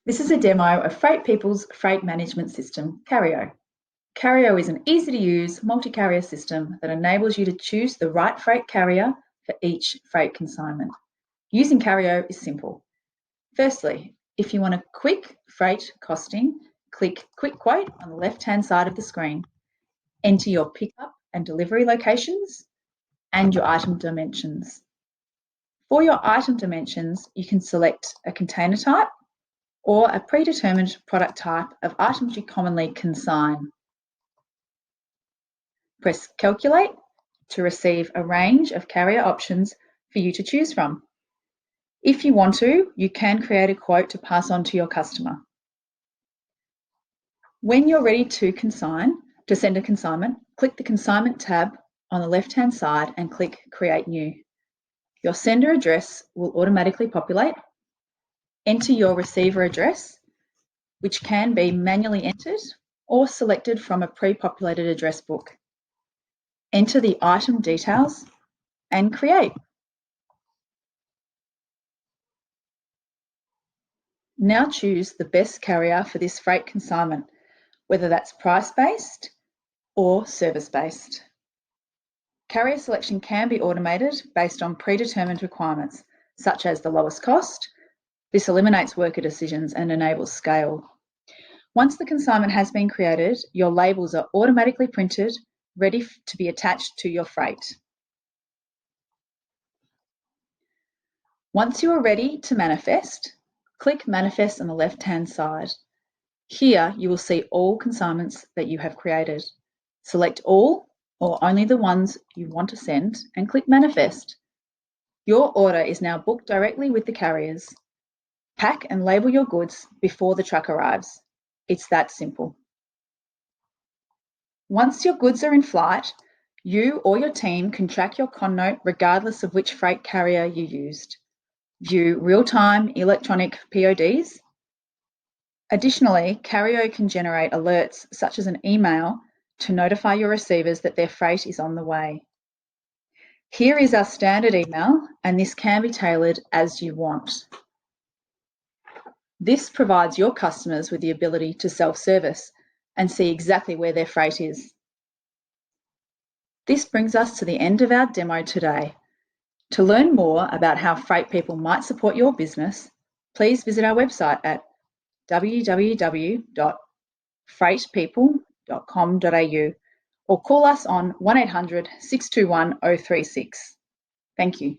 This is a demo of Freight People's freight management system, Cario. Cario is an easy-to-use multi-carrier system that enables you to choose the right freight carrier for each freight consignment. Using Cario is simple. Firstly, if you want a quick freight costing, click Quick Quote on the left-hand side of the screen. Enter your pickup and delivery locations and your item dimensions. For your item dimensions, you can select a container type or a predetermined product type of items you commonly consign. Press Calculate to receive a range of carrier options for you to choose from. If you want to, you can create a quote to pass on to your customer. When you're ready to send a consignment, click the Consignment tab on the left-hand side and click Create New. Your sender address will automatically populate. Enter your receiver address, which can be manually entered or selected from a pre-populated address book. Enter the item details and create. Now choose the best carrier for this freight consignment, whether that's price-based or service-based. Carrier selection can be automated based on predetermined requirements, such as the lowest cost. This eliminates worker decisions and enables scale. Once the consignment has been created, your labels are automatically printed, ready to be attached to your freight. Once you are ready to manifest, click Manifest on the left-hand side. Here you will see all consignments that you have created. Select all or only the ones you want to send and click Manifest. Your order is now booked directly with the carriers. Pack and label your goods before the truck arrives. It's that simple. Once your goods are in flight, you or your team can track your con note regardless of which freight carrier you used. View real-time electronic PODs. Additionally, Cario can generate alerts such as an email to notify your receivers that their freight is on the way. Here is our standard email, and this can be tailored as you want. This provides your customers with the ability to self-service and see exactly where their freight is. This brings us to the end of our demo today. To learn more about how Freight People might support your business, please visit our website at www.freightpeople.com.au or call us on 1800 621 036. Thank you.